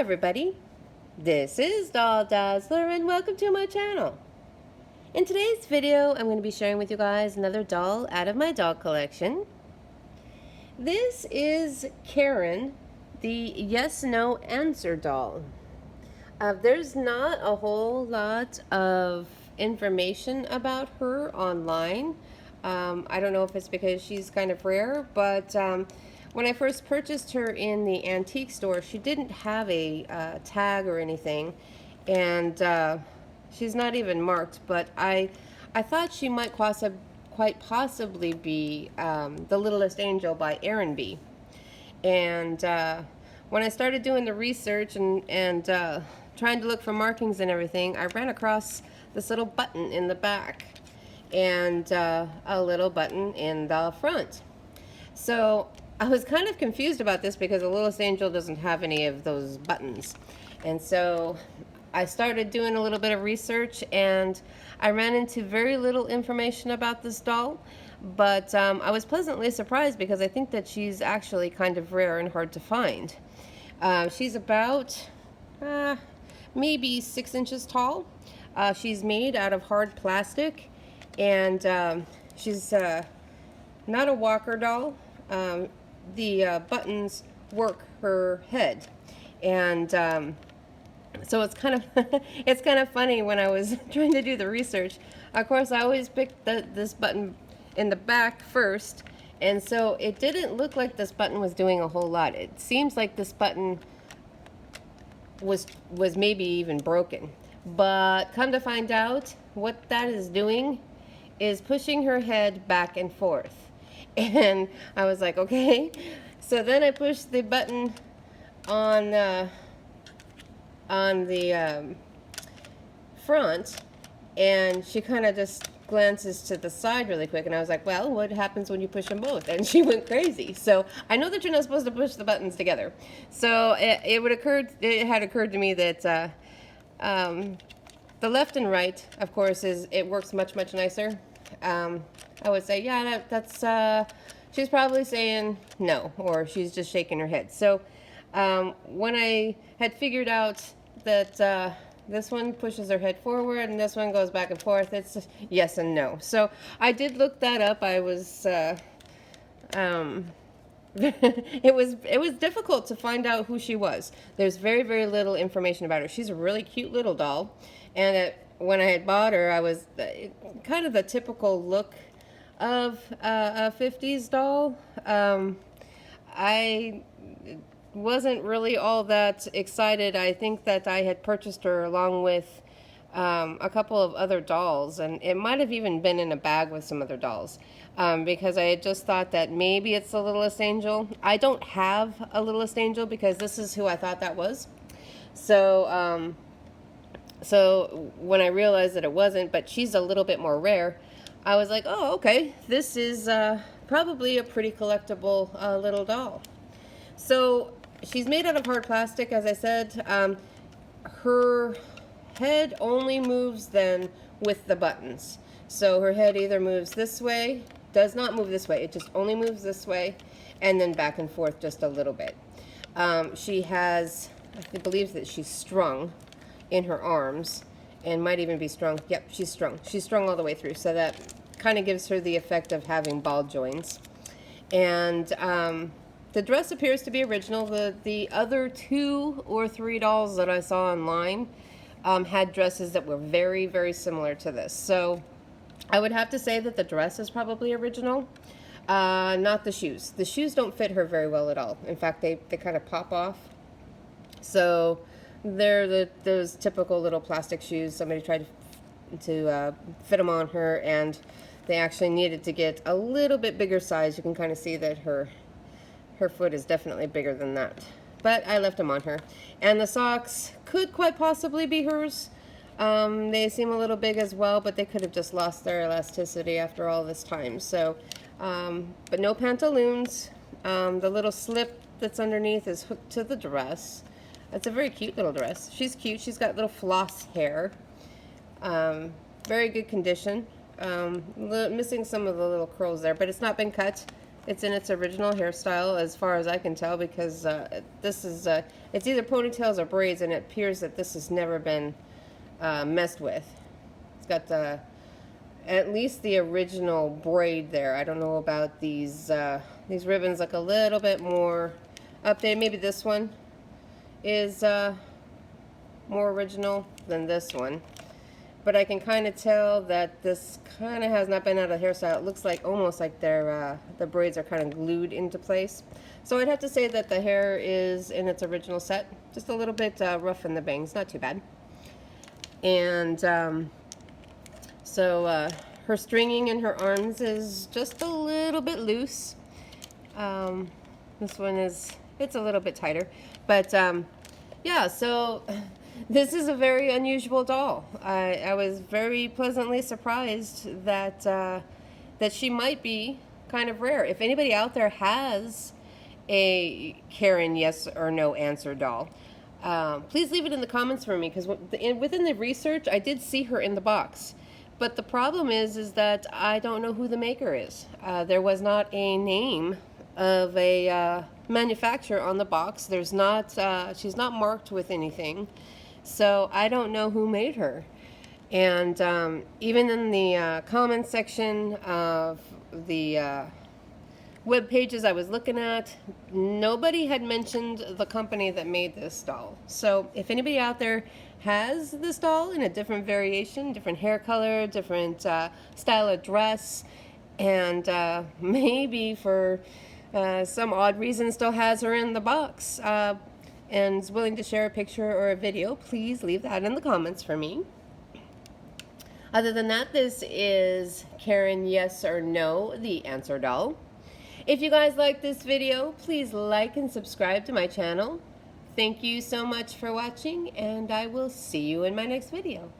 everybody, this is Doll Dazzler and welcome to my channel. In today's video, I'm going to be sharing with you guys another doll out of my doll collection. This is Karen, the yes no answer doll. There's not a whole lot of information about her online. I don't know if it's because she's kind of rare, but when I first purchased her in the antique store, she didn't have a tag or anything, and she's not even marked, but I thought she might quite possibly be The Littlest Angel by Erin B. And when I started doing the research and trying to look for markings and everything, I ran across this little button in the back and a little button in the front. So I was kind of confused about this because The Littlest Angel doesn't have any of those buttons. And so I started doing a little bit of research and I ran into very little information about this doll. But I was pleasantly surprised because I think that she's actually kind of rare and hard to find. She's about maybe 6 inches tall. She's made out of hard plastic, and she's not a walker doll. The buttons work her head, and so it's kind of it's kind of funny when I was trying to do the research. Of course, I always picked this button in the back first, and so it didn't look like this button was doing a whole lot. It seems like this button was maybe even broken, but come to find out, what that is doing is pushing her head back and forth. And I was like, okay. So then I pushed the button on the front, and she kind of just glances to the side really quick, and I was like, well, what happens when you push them both? And she went crazy. So I know that you're not supposed to push the buttons together. So it had occurred to me that the left and right, of course, it works much nicer. I would say, yeah, that's she's probably saying no, or she's just shaking her head. So when I had figured out that this one pushes her head forward and this one goes back and forth, it's yes and no. So I did look that up. I was it was difficult to find out who she was. There's very little information about her. She's a really cute little doll, and when I had bought her, I was kind of the typical look of a 50s doll. I wasn't really all that excited. I think that I had purchased her along with a couple of other dolls, and it might have even been in a bag with some other dolls, because I had just thought that maybe it's The Littlest Angel. I don't have a Littlest Angel because this is who I thought that was. So so when I realized that it wasn't, but she's a little bit more rare, I was like, oh, okay, this is probably a pretty collectible little doll. So she's made out of hard plastic, as I said. Her head only moves then with the buttons. So her head either moves this way, does not move this way, it just only moves this way, and then back and forth just a little bit. She has, I believe that she's strung in her arms, and might even be strung. Yep, she's strung. She's strung all the way through, so that kind of gives her the effect of having ball joints. And the dress appears to be original. The other 2 or 3 dolls that I saw online had dresses that were very similar to this. So I would have to say that the dress is probably original, not the shoes. The shoes don't fit her very well at all. In fact, they kind of pop off. So they're those typical little plastic shoes. Somebody tried to fit them on her, and they actually needed to get a little bit bigger size. You can kind of see that her foot is definitely bigger than that. But I left them on her. And the socks could quite possibly be hers. They seem a little big as well, but they could have just lost their elasticity after all this time. So, but no pantaloons. The little slip that's underneath is hooked to the dress. It's a very cute little dress. She's cute. She's got little floss hair. Very good condition. Missing some of the little curls there, but it's not been cut. It's in its original hairstyle as far as I can tell, because this is, it's either ponytails or braids, and it appears that this has never been messed with. It's got the, at least the original braid there. I don't know about these ribbons look a little bit more updated. Maybe this one is more original than this one. But I can kind of tell that this kind of has not been out of hairstyle. It looks like almost like the braids are kind of glued into place. So I'd have to say that the hair is in its original set. Just a little bit rough in the bangs, not too bad. And so her stringing in her arms is just a little bit loose. This one it's a little bit tighter. But yeah, so this is a very unusual doll. I was very pleasantly surprised that that she might be kind of rare. If anybody out there has a Karen yes or no answer doll, please leave it in the comments for me, because within the research I did see her in the box. But the problem is that I don't know who the maker is. There was not a name of a manufacturer on the box. There's not. She's not marked with anything. So I don't know who made her. And even in the comments section of the web pages I was looking at, nobody had mentioned the company that made this doll. So if anybody out there has this doll in a different variation, different hair color, different style of dress, and maybe for some odd reason still has her in the box, and is willing to share a picture or a video, please leave that in the comments for me. Other than that, this is Karen Yes or No, the answer doll. If you guys like this video, please like and subscribe to my channel. Thank you so much for watching, and I will see you in my next video.